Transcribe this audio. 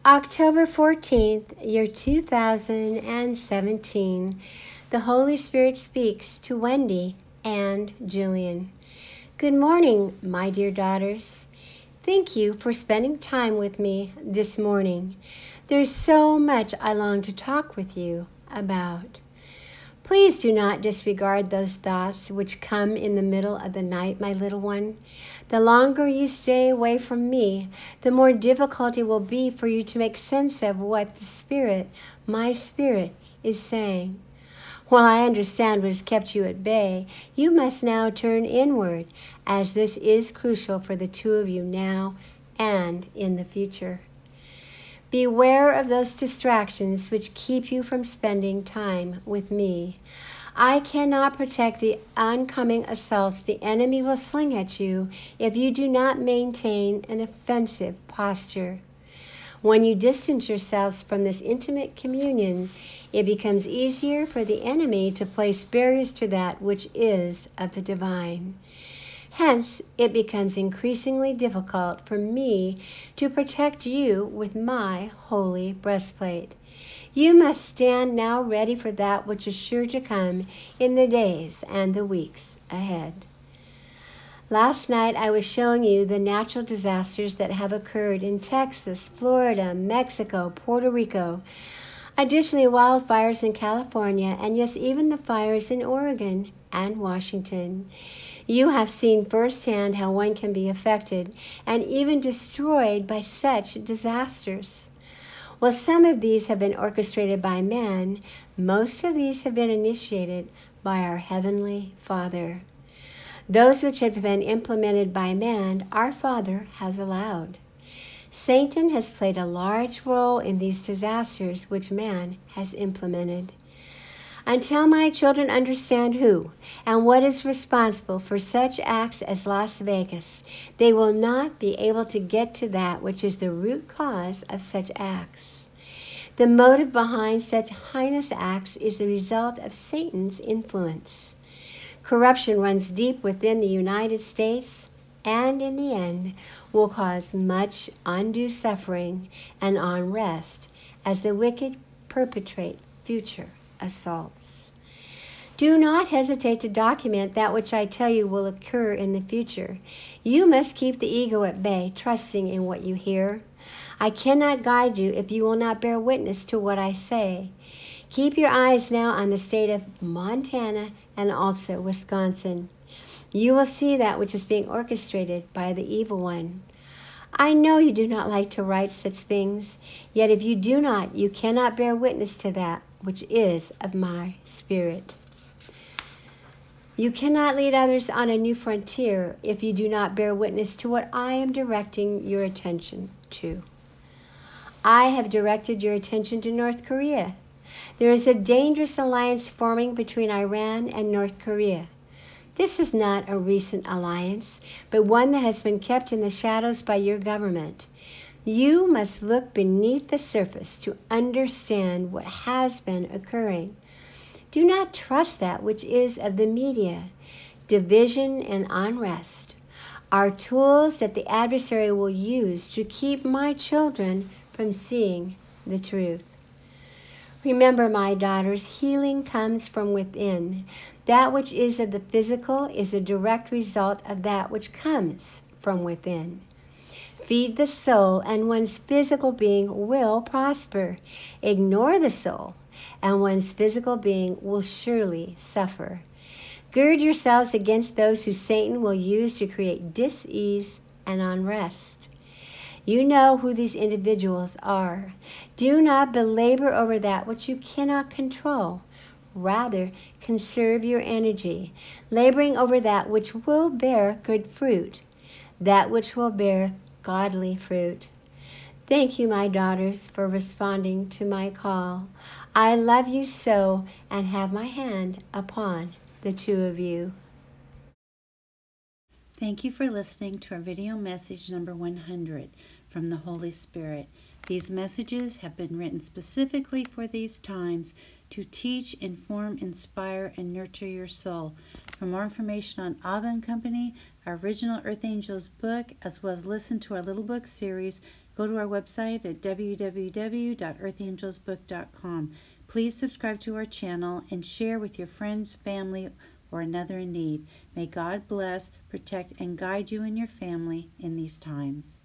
October 14th, year 2017, the Holy Spirit speaks to Wendy and Jillian. Good morning, my dear daughters. Thank you for spending time with me this morning. There's so much I long to talk with you about. Please do not disregard those thoughts which come in the middle of the night, my little one. The longer you stay away from me, the more difficult it will be for you to make sense of what the Spirit, my Spirit, is saying. While I understand what has kept you at bay, you must now turn inward, as this is crucial for the two of you now and in the future. Beware of those distractions which keep you from spending time with me. I cannot protect the oncoming assaults the enemy will sling at you if you do not maintain an offensive posture. When you distance yourselves from this intimate communion, it becomes easier for the enemy to place barriers to that which is of the divine. Hence, it becomes increasingly difficult for me to protect you with my holy breastplate. You must stand now ready for that which is sure to come in the days and the weeks ahead. Last night I was showing you the natural disasters that have occurred in Texas, Florida, Mexico, Puerto Rico. Additionally, wildfires in California, and yes, even the fires in Oregon and Washington. You have seen firsthand how one can be affected and even destroyed by such disasters. While some of these have been orchestrated by man, most of these have been initiated by our Heavenly Father. Those which have been implemented by man, our Father has allowed. Satan has played a large role in these disasters which man has implemented. Until my children understand who and what is responsible for such acts as Las Vegas, they will not be able to get to that which is the root cause of such acts. The motive behind such heinous acts is the result of Satan's influence. Corruption runs deep within the United States and in the end will cause much undue suffering and unrest as the wicked perpetrate future assaults. Do not hesitate to document that which I tell you will occur in the future. You must keep the ego at bay, trusting in what you hear. I cannot guide you if you will not bear witness to what I say. Keep your eyes now on the state of Montana and also Wisconsin. You will see that which is being orchestrated by the evil one. I know you do not like to write such things, yet if you do not, you cannot bear witness to that which is of my Spirit. You cannot lead others on a new frontier if you do not bear witness to what I am directing your attention to. I have directed your attention to North Korea. There is a dangerous alliance forming between Iran and North Korea. This is not a recent alliance, but one that has been kept in the shadows by your government. You must look beneath the surface to understand what has been occurring. Do not trust that which is of the media. Division and unrest are tools that the adversary will use to keep my children from seeing the truth. Remember, my daughters, healing comes from within. That which is of the physical is a direct result of that which comes from within. Feed the soul, and one's physical being will prosper. Ignore the soul, and one's physical being will surely suffer. Gird yourselves against those who Satan will use to create dis-ease and unrest. You know who these individuals are. Do not belabor over that which you cannot control. Rather, conserve your energy, laboring over that which will bear good fruit, that which will bear godly fruit. Thank you, my daughters, for responding to my call. I love you so and have my hand upon the two of you. Thank you for listening to our video message number 100 from the Holy Spirit. These messages have been written specifically for these times to teach, inform, inspire, and nurture your soul. For more information on ABBA and Company, our original Earth Angels book, as well as listen to our little book series, go to our website at www.earthangelsbook.com. Please subscribe to our channel and share with your friends, family, or another in need. May God bless, protect, and guide you and your family in these times.